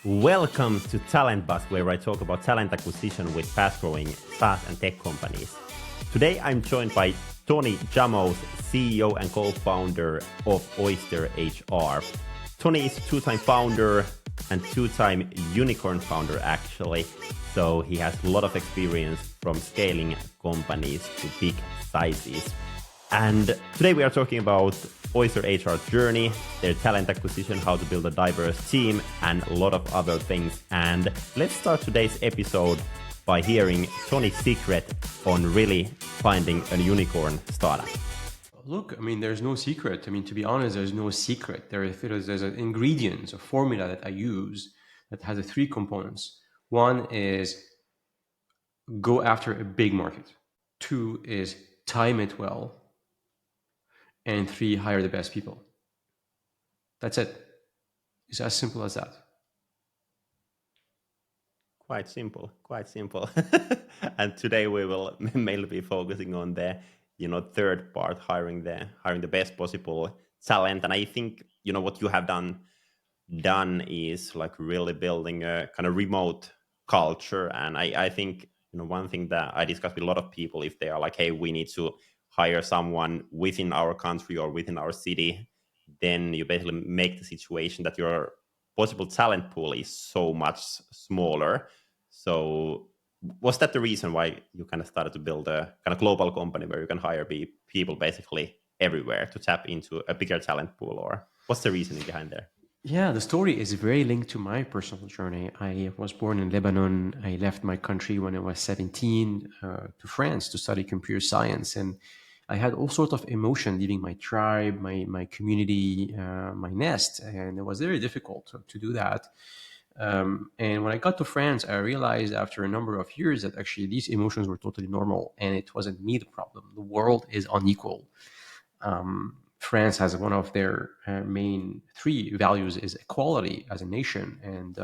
Welcome to Talent Bus, where I talk about talent acquisition with fast-growing SaaS and tech companies. Today, I'm joined by Tony Jamous, CEO and co-founder of Oyster HR. Tony is a two-time founder and two-time unicorn founder, actually. So he has a lot of experience from scaling companies to big sizes. And today we are talking about Oyster HR journey, their talent acquisition, how to build a diverse team, and a lot of other things. And let's start today's episode by hearing Tony's secret on really finding a unicorn startup. Look, there's no secret. To be honest, there's no secret. There's an ingredient, a formula that I use that has three components. One is go after a big market. Two is time it well. And three, hire the best people. That's it. It's as simple as that. Quite simple. And today we will mainly be focusing on the third part, hiring the best possible talent. And I think what you have done is like really building a kind of remote culture. And I think one thing that I discuss with a lot of people, if they are like, hey, we need to hire someone within our country or within our city, then you basically make the situation that your possible talent pool is so much smaller. So was that the reason why you kind of started to build a kind of global company where you can hire people basically everywhere to tap into a bigger talent pool, or what's the reasoning behind there? Yeah, the story is very linked to my personal journey. I was born in Lebanon. I left my country when I was 17 to France to study computer science. And I had all sorts of emotion leaving my tribe, my community, my nest. And it was very difficult to do that. And when I got to France, I realized after a number of years that actually these emotions were totally normal. And it wasn't me the problem. The world is unequal. France has one of their main three values is equality as a nation. And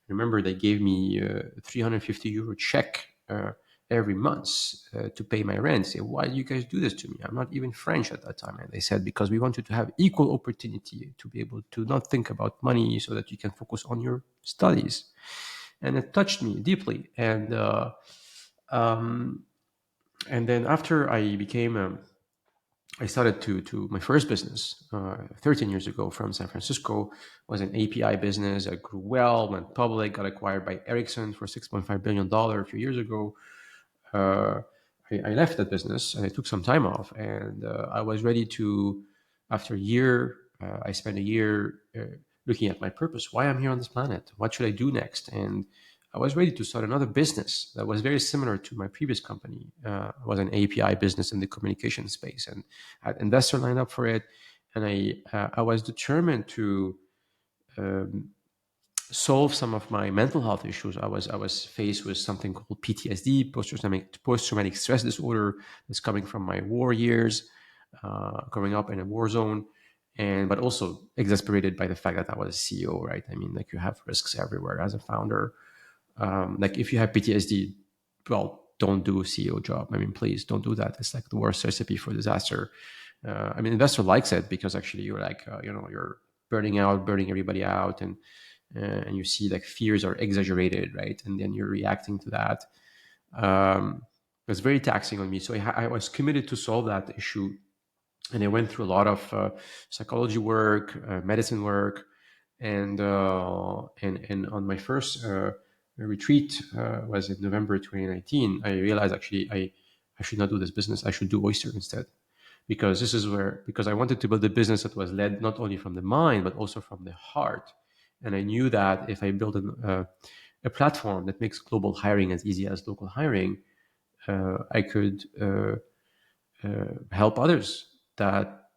remember, they gave me a 350 euro check every month to pay my rent. Say, why do you guys do this to me? I'm not even French at that time. And they said, because we want you to have equal opportunity to be able to not think about money so that you can focus on your studies. And it touched me deeply. And then after I started to my first business 13 years ago from San Francisco. Was an API business. I grew well, went public, got acquired by Ericsson for $6.5 billion a few years ago. I left that business and I took some time off, and I was ready to, after a year, I spent a year looking at my purpose, why I'm here on this planet, what should I do next? And I was ready to start another business that was very similar to my previous company. It was an API business in the communication space, and I had investor lined up for it. And I was determined to solve some of my mental health issues. I was faced with something called PTSD, post-traumatic stress disorder, that's coming from my war years, growing up in a war zone, but also exasperated by the fact that I was a CEO, right? Like, you have risks everywhere as a founder. Like, if you have PTSD, well, don't do a CEO job. Please don't do that. It's like the worst recipe for disaster. Investor likes it because actually you're like, you're burning everybody out, and you see like fears are exaggerated, right? And then you're reacting to that. It was very taxing on me. So I was committed to solve that issue. And I went through a lot of psychology work, medicine work, and on my first retreat was in November 2019. I realized actually I should not do this business. I should do Oyster instead, because I wanted to build a business that was led not only from the mind but also from the heart. And I knew that if I build a platform that makes global hiring as easy as local hiring, I could help others that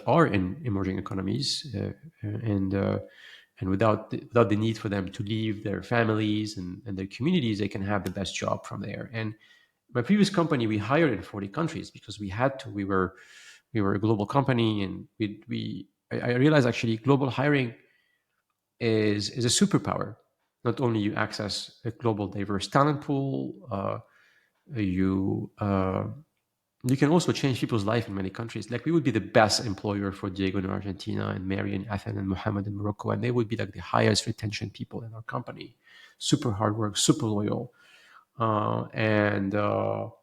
are in emerging economies, and without the need for them to leave their families and their communities, they can have the best job from there. And my previous company, we hired in 40 countries because we had to. We were a global company, and I realized actually global hiring is a superpower. Not only you access a global diverse talent pool, you You can also change people's life in many countries. Like we would be the best employer for Diego in Argentina and Mary in Athens and Mohammed in Morocco, and they would be like the highest retention people in our company. Super hard work, super loyal, and for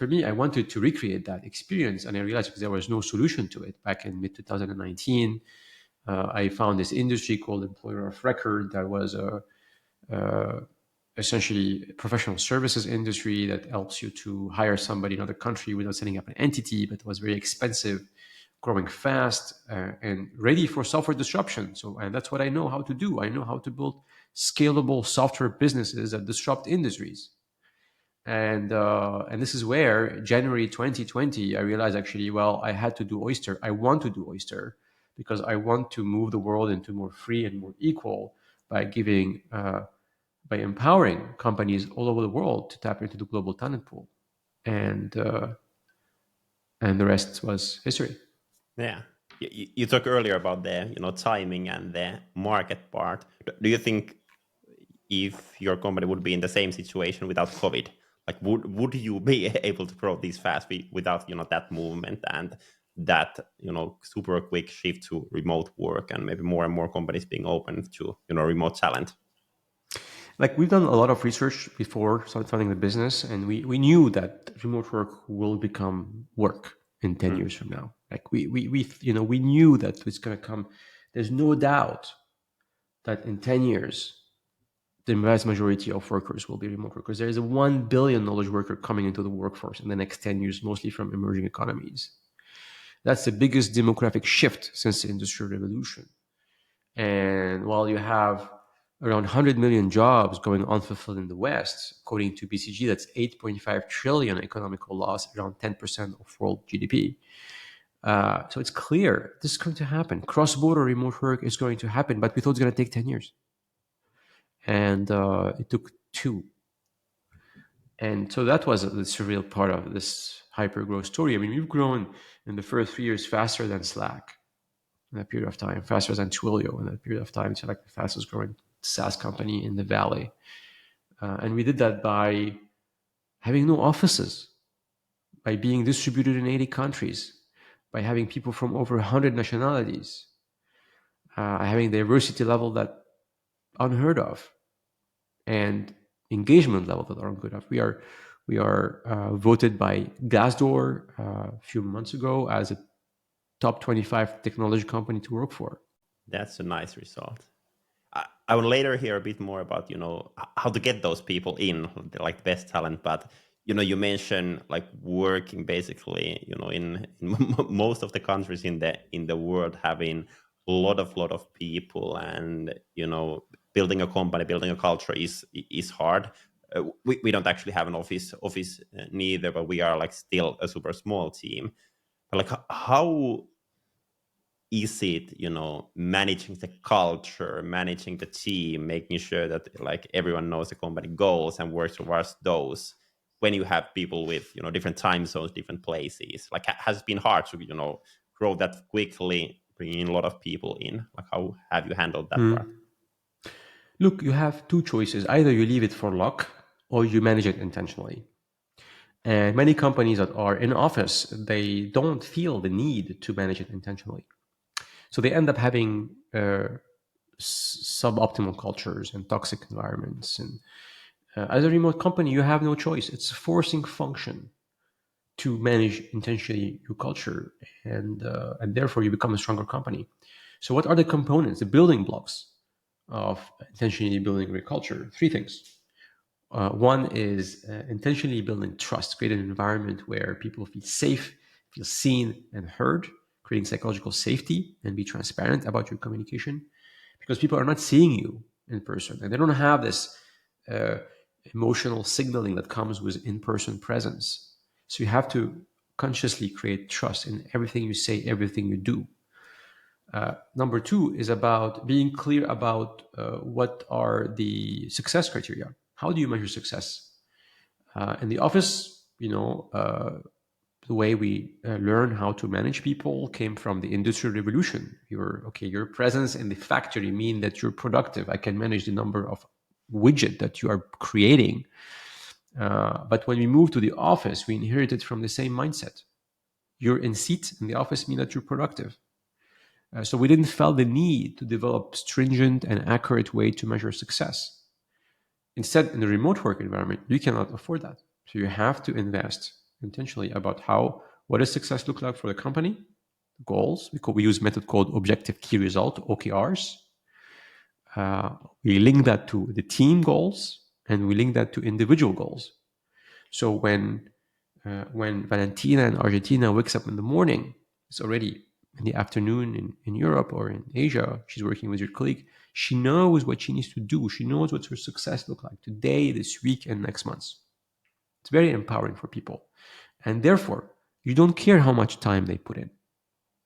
me, I wanted to recreate that experience, and I realized because there was no solution to it back in mid 2019. I found this industry called employer of record that was essentially a professional services industry that helps you to hire somebody in another country without setting up an entity, but was very expensive, growing fast, and ready for software disruption. So, and that's what I know how to do. I know how to build scalable software businesses that disrupt industries. And this is where January 2020, I realized actually, well, I had to do Oyster. I want to do Oyster because I want to move the world into more free and more equal by giving by empowering companies all over the world to tap into the global talent pool, and uh, and the rest was history. Yeah. You talked earlier about the timing and the market part. Do you think if your company would be in the same situation without COVID, like would you be able to grow this fast without that movement and that super quick shift to remote work and maybe more and more companies being open to remote talent? Like we've done a lot of research before starting the business, and we knew that remote work will become work in 10 Mm. years from now. Like we knew that it's going to come. There's no doubt that in 10 years the vast majority of workers will be remote workers. There is a 1 billion knowledge worker coming into the workforce in the next 10 years, mostly from emerging economies. That's the biggest demographic shift since the industrial revolution. And while you have around 100 million jobs going unfulfilled in the West, according to BCG, that's 8.5 trillion economical loss, around 10% of world GDP. So it's clear this is going to happen. Cross-border remote work is going to happen, but we thought it's going to take 10 years. And it took two. And so that was the surreal part of this hyper growth story. I mean, we've grown in the first 3 years faster than Slack in that period of time, faster than Twilio in that period of time. It's like the fastest growing SaaS company in the Valley. And we did that by having no offices, by being distributed in 80 countries, by having people from over 100 nationalities, having diversity level that unheard of, and engagement level that are unheard of. We are voted by Glassdoor a few months ago as a top 25 technology company to work for. That's a nice result. I will later hear a bit more about how to get those people in, like best talent. But you mentioned like working basically in most of the countries in the world, having a lot of people, and building a company, building a culture is hard. We don't actually have an office neither, but we are like still a super small team. But like how is it managing the culture, managing the team, making sure that like everyone knows the company goals and works towards those when you have people with different time zones, different places? Like has it been hard to grow that quickly, bringing in a lot of people in? Like how have you handled that part? Look, you have two choices. Either you leave it for luck or you manage it intentionally. And many companies that are in office, they don't feel the need to manage it intentionally. So they end up having suboptimal cultures and toxic environments. And as a remote company, you have no choice. It's a forcing function to manage intentionally your culture, and therefore you become a stronger company. So, what are the components, the building blocks of intentionally building great culture? Three things. One is intentionally building trust, create an environment where people feel safe, feel seen and heard, creating psychological safety, and be transparent about your communication, because people are not seeing you in person and they don't have this uh, emotional signaling that comes with in-person presence. So you have to consciously create trust in everything you say, everything you do. Number two is about being clear about what are the success criteria. How do you measure success? In the office, the way we learn how to manage people came from the industrial revolution. Your presence in the factory mean that you're productive. I can manage the number of widget that you are creating. But when we moved to the office, we inherited from the same mindset. You're in seat in the office mean that you're productive. So we didn't feel the need to develop stringent and accurate way to measure success. Instead, in the remote work environment, you cannot afford that. So you have to invest intentionally about what does success look like for the company, goals. We use a method called objective key result, OKRs. We link that to the team goals and we link that to individual goals. So when Valentina in Argentina wakes up in the morning, it's already in the afternoon in Europe or in Asia. She's working with your colleague. She knows what she needs to do. She knows what her success look like today, this week, and next month. It's very empowering for people. And therefore, you don't care how much time they put in.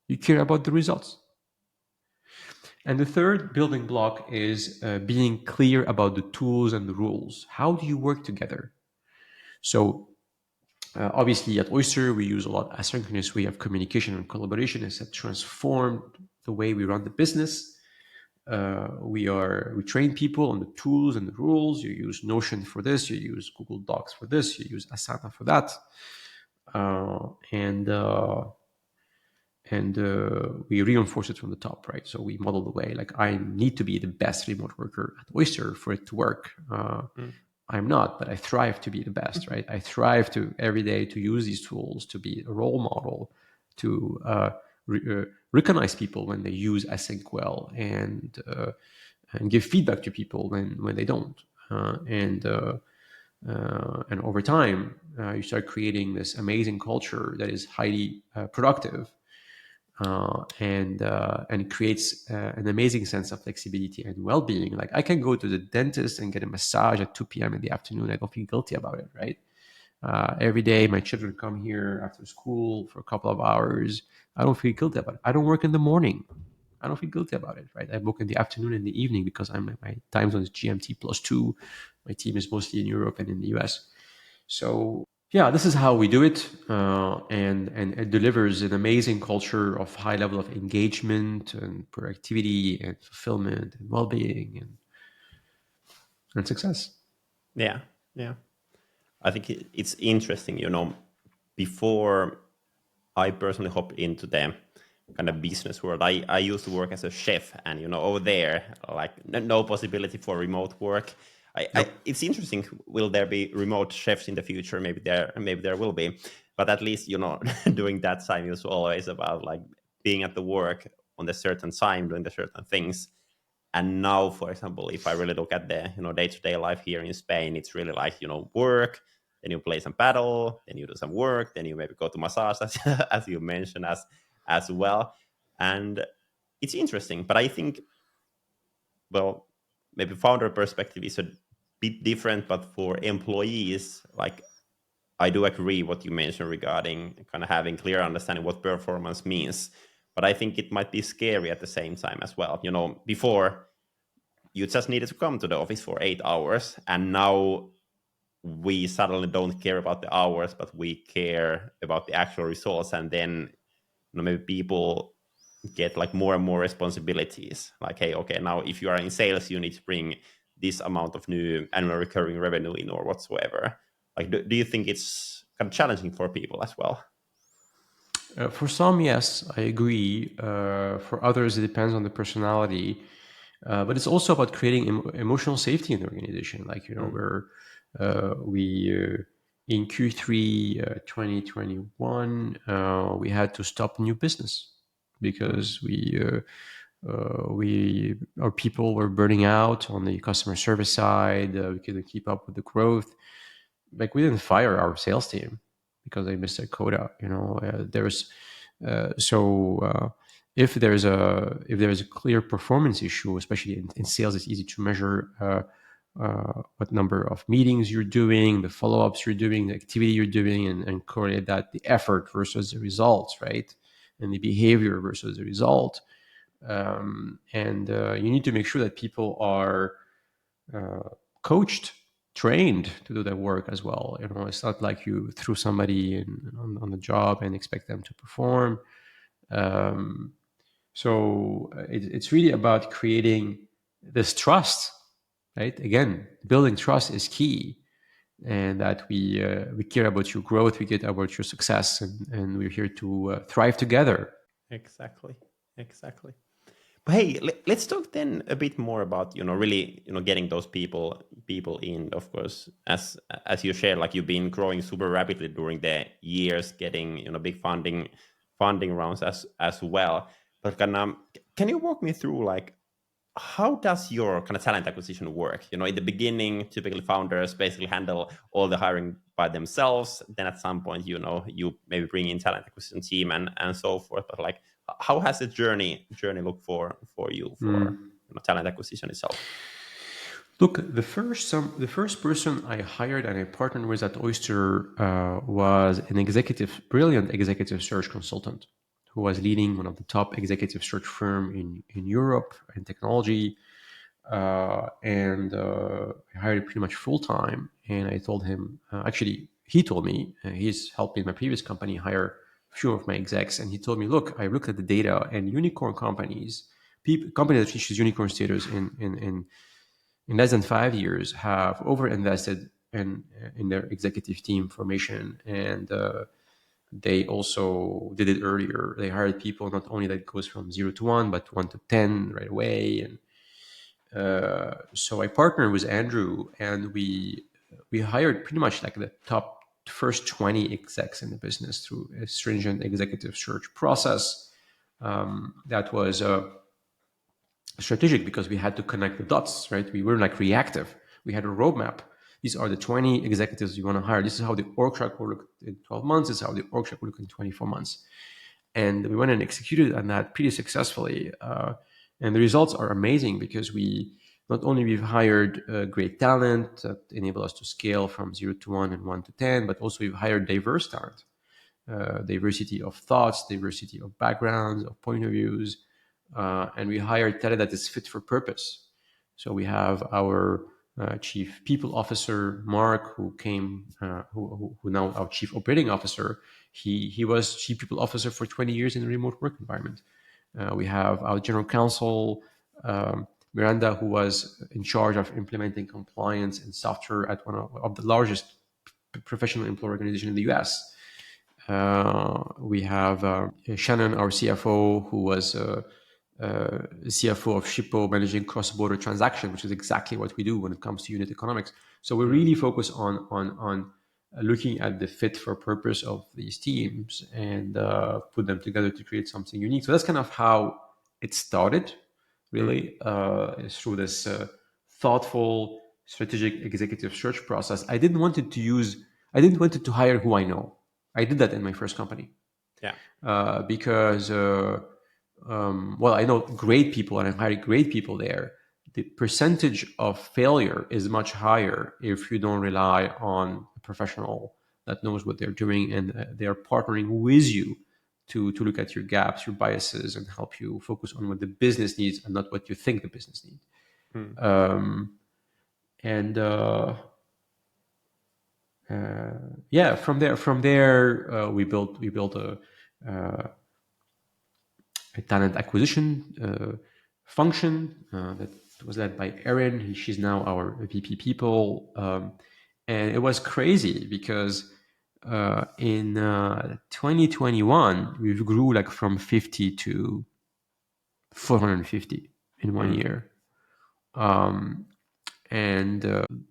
You care about the results. And the third building block is being clear about the tools and the rules. How do you work together? So obviously, at Oyster, we use a lot asynchronous way of communication and collaboration. It's transformed the way we run the business. We train people on the tools and the rules. You use Notion for this. You use Google Docs for this. You use Asana for that. Uh, and uh, and we reinforce it from the top, right? So we model the way. Like I need to be the best remote worker at Oyster for it to work. Mm. I'm not, but I thrive to be the best, right? I thrive to every day to use these tools to be a role model, to recognize people when they use async well, and give feedback to people when they don't. And over time, you start creating this amazing culture that is highly productive, and creates an amazing sense of flexibility and well-being. Like I can go to the dentist and get a massage at 2 p.m. in the afternoon. I don't feel guilty about it, right? Every day, my children come here after school for a couple of hours. I don't feel guilty about it. I don't work in the morning. I don't feel guilty about it, right? I work in the afternoon and the evening because my time zone is GMT +2. My team is mostly in Europe and in the US. So yeah, this is how we do it, and it delivers an amazing culture of high level of engagement and productivity and fulfillment and well-being and success. Yeah, yeah. I think it's interesting, before I personally hop into the kind of business world, I used to work as a chef, and over there, like no possibility for remote work. Yep. It's interesting. Will there be remote chefs in the future? Maybe there will be, but at least during that time, it was always about like being at the work on the certain time, doing the certain things. And now, for example, if I really look at the day-to-day life here in Spain, it's really like work, then you play some paddle, then you do some work, then you maybe go to massage, as you mentioned, as well. And it's interesting, but I think, well, maybe founder perspective is a bit different, but for employees, like I do agree what you mentioned regarding kind of having clear understanding what performance means. But I think it might be scary at the same time as well. Before you just needed to come to the office for 8 hours, and now we suddenly don't care about the hours, but we care about the actual results. And then maybe people get like more and more responsibilities, like, hey, okay, now if you are in sales, you need to bring this amount of new annual recurring revenue in or whatsoever. Like, do you think it's kind of challenging for people as well? For some, yes, I agree. For others, it depends on the personality. But it's also about creating emotional safety in the organization. Like, Mm. we in Q3 2021, we had to stop new business Mm. because our people were burning out on the customer service side. We couldn't keep up with the growth. Like we didn't fire our sales team because they missed their quota. There's so if there is a clear performance issue, especially in sales, it's easy to measure what number of meetings you're doing, the follow-ups you're doing, the activity you're doing, and correlate that the effort versus the results, right? And the behavior versus the result. And you need to make sure that people are uh, coached, trained to do their work as well. It's not like you threw somebody on the job and expect them to perform. Um, so it's really about creating this trust, right? Again, building trust is key. and that we care about your growth, we care about your success, and we're here to thrive together. Exactly. Exactly. But hey, let's talk then a bit more about really getting those people in. Of course, as you shared, like you've been growing super rapidly during the years, getting big funding rounds as well. But can you walk me through like how does your kind of talent acquisition work? In the beginning, typically founders basically handle all the hiring by themselves. Then at some point, you maybe bring in talent acquisition team and so forth. But like, how has the journey looked for you for talent acquisition itself? Look, the first person I hired and I partnered with at Oyster was an brilliant executive search consultant who was leading one of the top executive search firm in Europe in technology. And I hired pretty much full time. And I told him, actually, he told me he's helped me in my previous company hire a few of my execs. And he told me, look, I looked at the data and unicorn companies, companies that reaches unicorn status in less than 5 years have overinvested in their executive team formation, and they also did it earlier. They hired people not only that goes from 0 to 1 but 1 to 10 right away. And so I partnered with Andrew, and we hired pretty much like the top first 20 execs in the business through a stringent executive search process. That was strategic because we had to connect the dots, right? We were like reactive. We had a roadmap. These are the 20 executives you want to hire. This is how the org chart will look in 12 months. This is how the org chart will look in 24 months. And we went and executed on that pretty successfully. And the results are amazing because we not only we've hired great talent that enable us to scale from 0 to 1 and 1 to 10, but also we've hired diverse talent, diversity of thoughts, diversity of backgrounds, of point of views, and we hired talent that is fit for purpose. So we have our chief people officer, Mark, who came, who now our chief operating officer. He was chief people officer for 20 years in a remote work environment. We have our general counsel, Miranda, who was in charge of implementing compliance and software at one of the largest professional employee organization in the US. We have Shannon, our CFO, who was CFO of Shippo, managing cross-border transaction, which is exactly what we do when it comes to unit economics. So we really focus on looking at the fit for purpose of these teams and put them together to create something unique. So that's kind of how it started, really, is through this thoughtful, strategic executive search process. I didn't want it to hire who I know. I did that in my first company Yeah. because well, I know great people and I've hired great people there. The percentage of failure is much higher if you don't rely on a professional that knows what they're doing and they are partnering with you to look at your gaps, your biases, and help you focus on what the business needs and not what you think the business needs. Mm. And yeah, from there we built a talent acquisition function that was led by Erin. She's now our VP people. And it was crazy because in 2021, we grew like from 50 to 450 in 1 year. And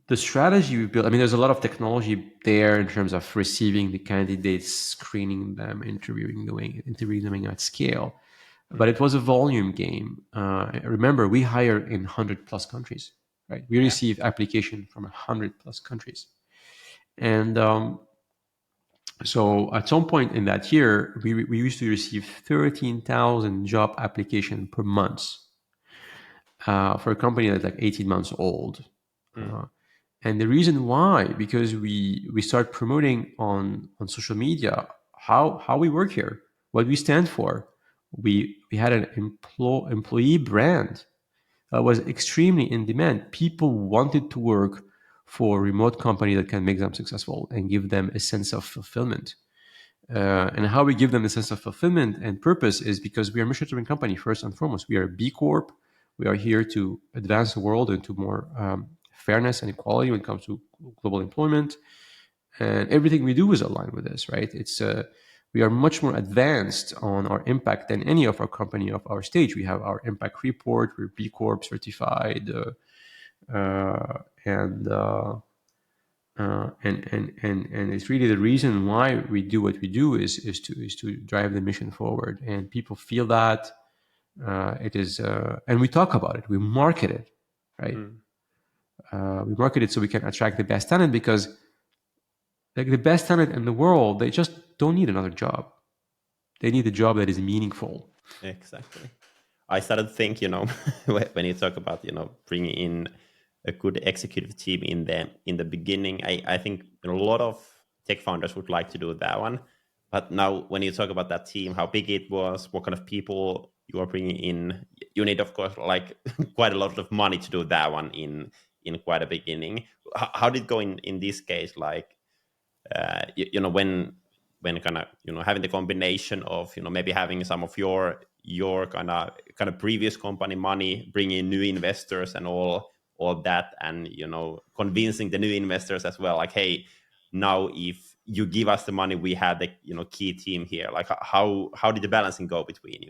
the strategy we built, I mean, there's a lot of technology there in terms of receiving the candidates, screening them, interviewing them at scale. But it was a volume game. Remember, we hire in 100 plus countries, right? We Yeah. receive application from 100 plus countries. And so at some point in that year, we used to receive 13,000 job application per month for a company that's like 18 months old. And the reason why, because we start promoting on social media how we work here, what we stand for. We had an employee brand that was extremely in demand. People wanted to work for a remote company that can make them successful and give them a sense of fulfillment. And how we give them a sense of fulfillment and purpose is because we are a mission-driven company first and foremost. We are a B Corp. We are here to advance the world into more fairness and equality when it comes to global employment, and everything we do is aligned with this, right? We are much more advanced on our impact than any of our company of our stage. We have our impact report. We're B Corp certified, and it's really the reason why we do what we do is to drive the mission forward, and people feel that it is, and we talk about it, we market it, right? Mm. We market it so we can attract the best talent, because like the best talent in the world, they just don't need another job. They need a job that is meaningful. Exactly. I started to think, when you talk about, bringing in a good executive team in the beginning, I think a lot of tech founders would like to do that one. But now, when you talk about that team, how big it was, what kind of people you are bringing in, you need, of course, like quite a lot of money to do that one in quite a beginning. How did it go in this case? Like, when kind of having the combination of maybe having some of your kind of previous company money, bringing in new investors and all that, and convincing the new investors as well, like, hey, now if you give us the money, we have the key team here. Like, how did the balancing go between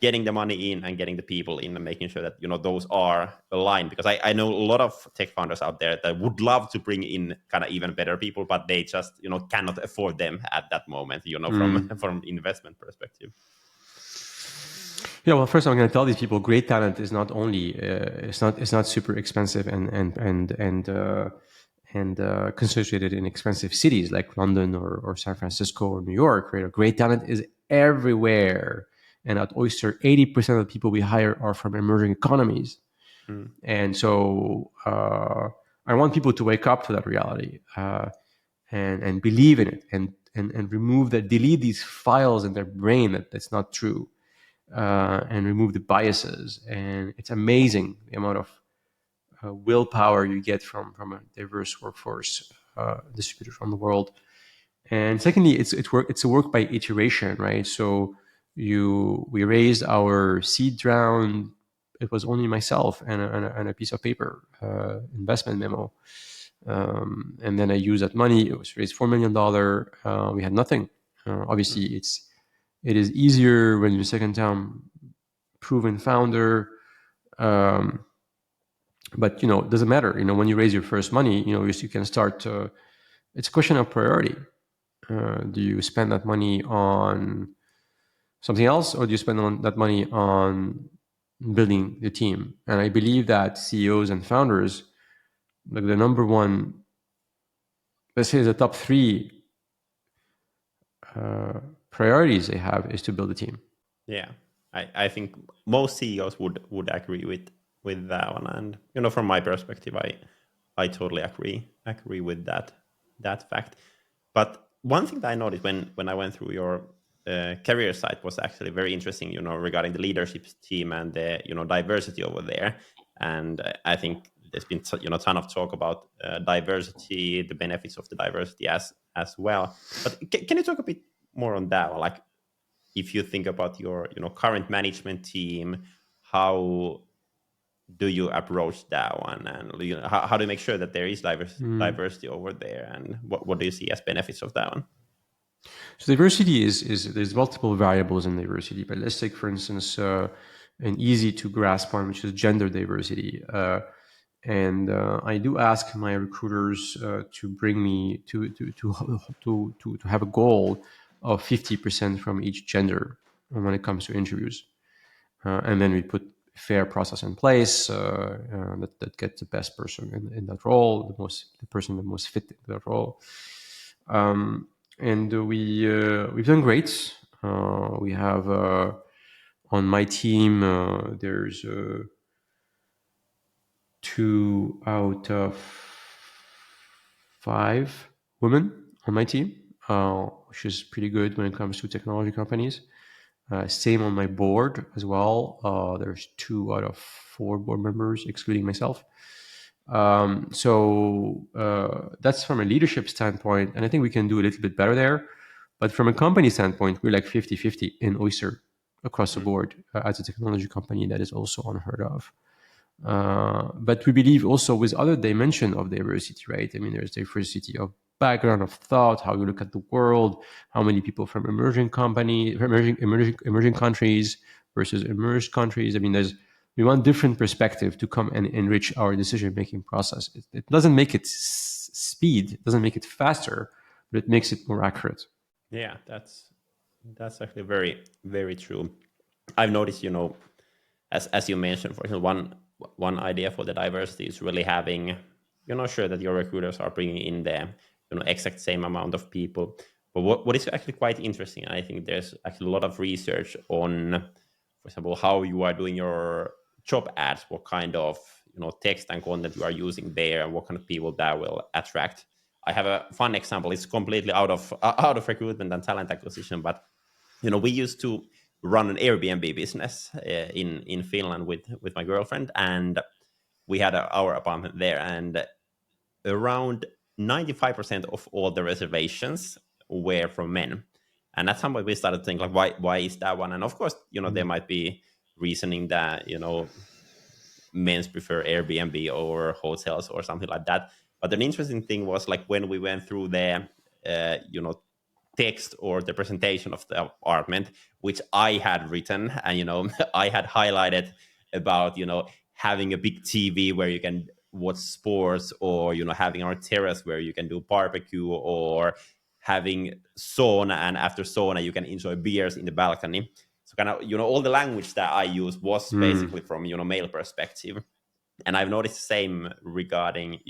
getting the money in and getting the people in, and making sure that those are aligned? Because I know a lot of tech founders out there that would love to bring in kind of even better people, but they just cannot afford them at that moment, from Mm. from investment perspective. Yeah, well, first I'm going to tell these people, great talent is not only it's not super expensive and concentrated in expensive cities like London or San Francisco or New York. Right, great talent is everywhere. And at Oyster, 80% of the people we hire are from emerging economies. Mm. And so I want people to wake up to that reality, and believe in it, and remove that, delete these files in their brain that's not true, and remove the biases. And it's amazing the amount of willpower you get from a diverse workforce distributed from the world. And secondly, it's a work by iteration, right? So we raised our seed round. It was only myself and a piece of paper, investment memo, and then I used that money. It was raised $4 million. We had nothing. Obviously, Mm. it is easier when you're second time proven founder. Um, but it doesn't matter. When you raise your first money, you can start. It's a question of priority. Do you spend that money on something else, or do you spend that money on building the team? And I believe that CEOs and founders, like the number one, let's say the top three priorities they have is to build a team. Yeah, I think most CEOs would agree with that one. And from my perspective, I totally agree with that fact. But one thing that I noticed when I went through your career site was actually very interesting, regarding the leadership team and the diversity over there. And I think there's been ton of talk about diversity, the benefits of the diversity as well. But can you talk a bit more on that? Like, if you think about your current management team, how do you approach that one, and how do you make sure that there is diversity over there, and what do you see as benefits of that one? So diversity is there's multiple variables in diversity, but let's take, for instance, an easy to grasp one, which is gender diversity. And I do ask my recruiters to bring me to have a goal of 50% from each gender when it comes to interviews, and then we put fair process in place that gets the best person in that role, the person the most fit in that role. And we've done great. We have on my team there's 2 out of 5 women on my team, which is pretty good when it comes to technology companies. Same on my board as well. There's 2 out of 4 board members, excluding myself. So that's from a leadership standpoint, and I think we can do a little bit better there. But from a company standpoint, we're like 50-50 in Oyster across the Mm. board as a technology company. That is also unheard of. But we believe also with other dimension of diversity, right? I mean, there's diversity of background of thought, how you look at the world, how many people from emerging countries versus emerged countries. I mean, we want different perspective to come and enrich our decision making process. It doesn't make it speed, it doesn't make it faster, but it makes it more accurate. Yeah, that's actually very very true. I've noticed, as you mentioned, for example, one idea for the diversity is really having, sure that your recruiters are bringing in the, exact same amount of people. But what is actually quite interesting, I think there's actually a lot of research on, for example, how you are doing your job ads, what kind of, text and content you are using there, and what kind of people that will attract. I have a fun example. It's completely out of recruitment and talent acquisition, but we used to run an Airbnb business in Finland with my girlfriend, and we had our apartment there, and around 95% of all the reservations were from men. And at some point we started to think, like, why is that one? And of course, there might be reasoning that men prefer Airbnb or hotels or something like that. But an interesting thing was, like, when we went through the text or the presentation of the apartment, which I had written, and I had highlighted about having a big TV where you can watch sports, or having our terrace where you can do barbecue, or having sauna, and after sauna you can enjoy beers in the balcony. So kind of, all the language that I used was basically from male perspective. And I've noticed the same regarding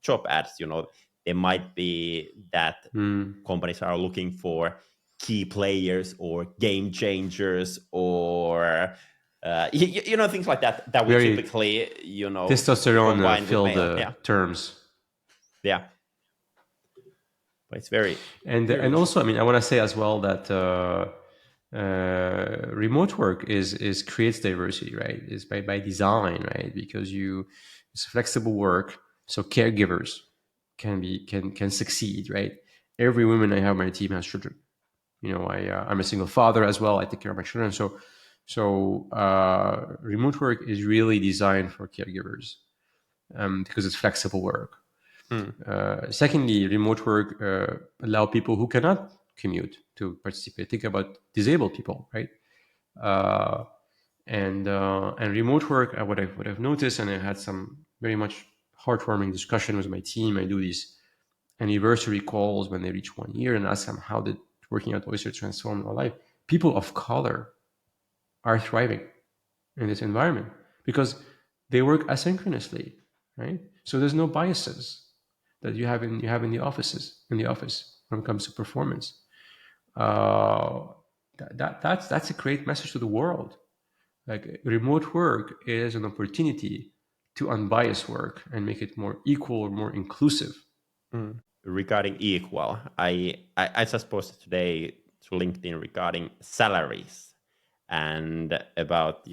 job ads. There might be that companies are looking for key players or game changers, or things like that we Very typically testosterone combine with filled male. Yeah, terms. yeah, but it's very very And also, I interesting. mean, I want to say as well that remote work is creates diversity, right? Is by design, right? Because it's flexible work, so caregivers can succeed, right? Every woman I have on my team has children. I'm a single father as well. I take care of my children, so remote work is really designed for caregivers, because it's flexible work. Mm, Secondly, remote work allow people who cannot commute to participate. Think about disabled people, right? Uh, and remote work, what I've noticed, and I had some very much heartwarming discussion with my team. I do these anniversary calls when they reach 1 year and ask them how did working at Oyster transform their life. People of color are thriving in this environment because they work asynchronously, right? So there's no biases that you have in the office when it comes to performance. Uh, that's a great message to the world. Like, remote work is an opportunity to unbiased work and make it more equal or more inclusive. mm. Regarding equal, I just posted today to LinkedIn regarding salaries, and about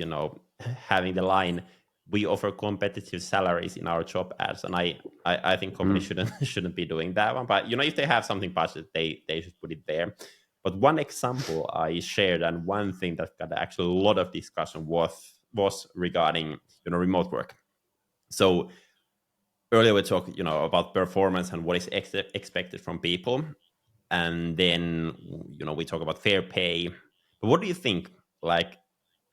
having the line, we offer competitive salaries in our job ads. And I think companies shouldn't be doing that one, but if they have something budget, they should put it there. But one example I shared, and one thing that got actually a lot of discussion, was regarding remote work. So earlier we talked about performance and what is expected from people, and then we talk about fair pay. But what do you think, like,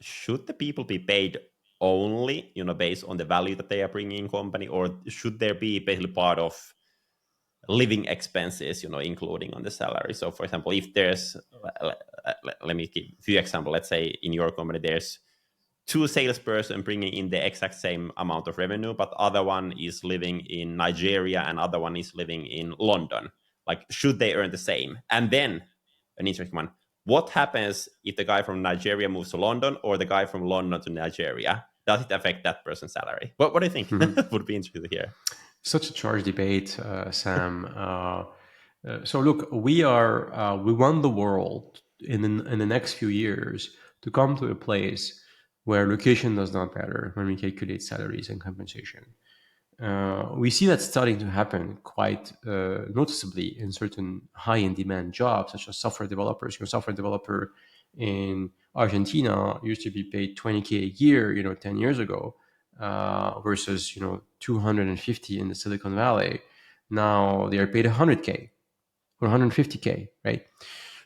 should the people be paid only based on the value that they are bringing in company, or should there be basically part of living expenses including on the salary? So for example, if there's, let me give a few examples. Let's say in your company there's two salesperson bringing in the exact same amount of revenue, but other one is living in Nigeria and other one is living in London. Like, should they earn the same? And then an interesting one: what happens if the guy from Nigeria moves to London, or the guy from London to Nigeria? Does it affect that person's salary? What do you think? Would be interesting to hear. Such a charged debate, Sam. So look, we want the world in the next few years to come to a place where location does not matter when we calculate salaries and compensation. We see that starting to happen quite noticeably in certain high-in-demand jobs, such as software developers. Your software developer in Argentina used to be paid 20K a year, 10 years ago. versus 250 in the Silicon Valley. Now they are paid 100K or 150K, right?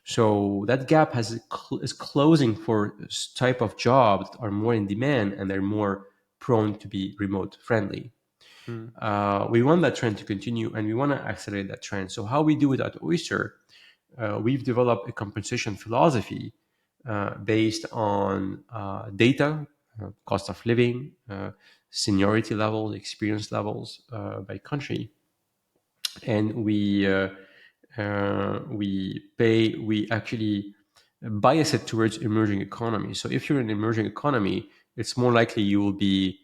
So that gap is closing for type of jobs that are more in demand and they're more prone to be remote friendly. Mm. We want that trend to continue and we want to accelerate that trend. So how we do it at Oyster, we've developed a compensation philosophy based on data, cost of living, seniority levels, experience levels by country, and we actually bias it towards emerging economies. So if you're in an emerging economy, it's more likely you will be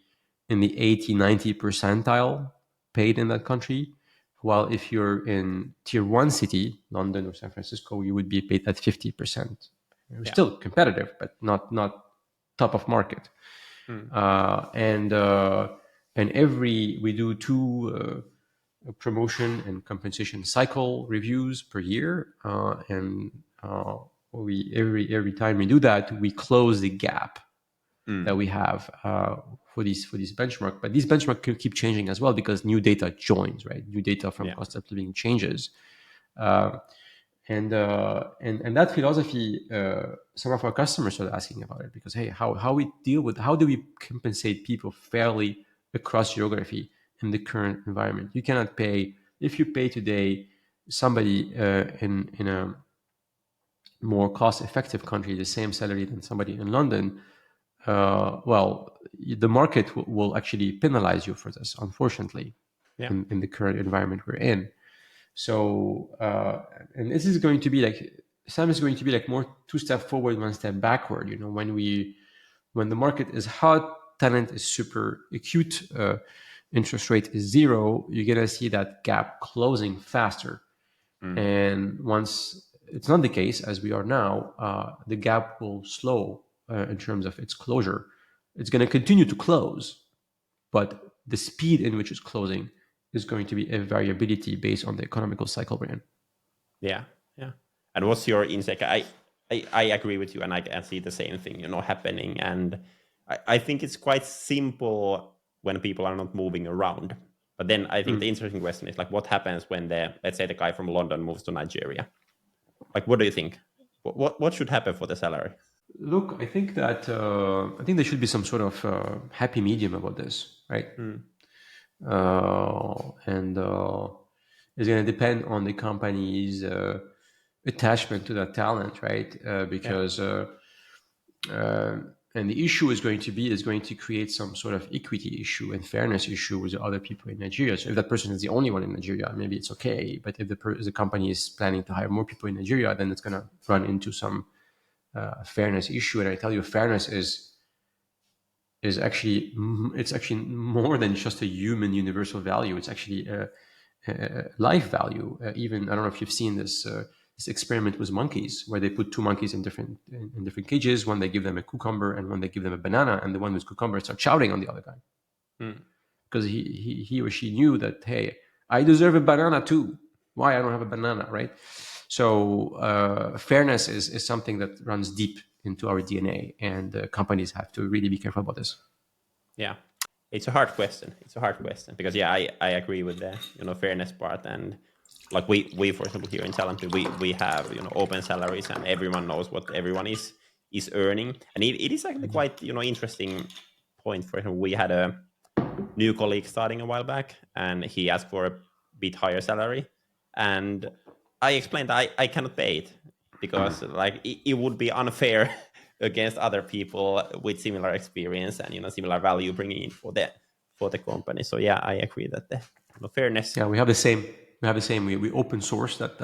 in the 80, 90 percentile paid in that country. While if you're in tier one city, London or San Francisco, you would be paid at 50%. Yeah. Still competitive, but not top of market. Mm. And every we do two promotion and compensation cycle reviews per year, and we every time we do that, we close the gap that we have for these benchmark. But these benchmark can keep changing as well because new data joins, right? New data from Yeah. cost of living changes. And that philosophy, some of our customers started asking about it because, hey, how do we compensate people fairly across geography in the current environment? You cannot pay, if you pay today somebody in a more cost effective country the same salary than somebody in London, the market will actually penalize you for this, unfortunately, Yeah. in the current environment we're in. So, and this is going to be like, Sam is going to be like more two step forward, one step backward. When the market is hot, talent is super acute, interest rate is zero, you're going to see that gap closing faster. And once it's not the case, as we are now, the gap will slow in terms of its closure. It's going to continue to close, but the speed in which it's closing is going to be a variability based on the economical cycle we're in. Yeah. Yeah. And what's your insight? I agree with you, and I can see the same thing, happening. And I think it's quite simple when people are not moving around. But then I think the interesting question is like, what happens when let's say the guy from London moves to Nigeria? Like, what do you think? What should happen for the salary? Look, I think there should be some sort of happy medium about this, right? And it's going to depend on the company's attachment to that talent, right? Because and the issue is going to create some sort of equity issue and fairness issue with the other people in Nigeria. So if that person is the only one in Nigeria, maybe it's okay. But if the company is planning to hire more people in Nigeria, then it's going to run into some fairness issue. And I tell you, fairness is actually more than just a human universal value. It's actually a life value. Even I don't know if you've seen this experiment with monkeys, where they put two monkeys in different cages. One they give them a cucumber, and one they give them a banana, and the one with cucumber starts shouting on the other guy because he or she knew that, hey, I deserve a banana too. Why I don't have a banana, right? So fairness is something that runs deep into our DNA, and companies have to really be careful about this. Yeah, it's a hard question. Because I agree with the fairness part. And like we for example here in Talent, we have open salaries, and everyone knows what everyone is earning. And it is actually quite interesting point. For example, we had a new colleague starting a while back, and he asked for a bit higher salary, and I explained I cannot pay it because like it would be unfair against other people with similar experience and similar value bringing in for the company. So yeah, I agree that the fairness. Yeah, we have the same. We open source that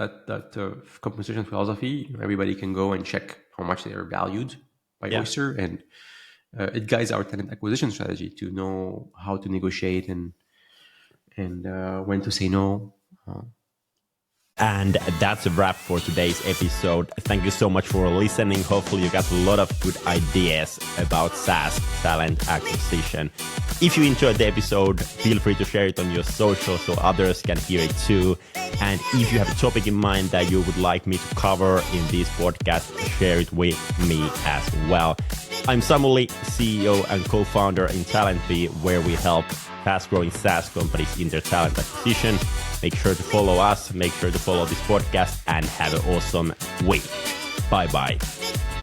compensation philosophy. Everybody can go and check how much they are valued by Oyster, and it guides our talent acquisition strategy to know how to negotiate and when to say no. And that's a wrap for today's episode. Thank you so much for listening. Hopefully you got a lot of good ideas about SaaS talent acquisition. If you enjoyed the episode, feel free to share it on your social so others can hear it too. And if you have a topic in mind that you would like me to cover in this podcast, share it with me as well. I'm Samuli, CEO and co-founder in Talent.B, where we help fast-growing SaaS companies in their talent acquisition. Make sure to follow us, make sure to follow this podcast, and have an awesome week. Bye-bye.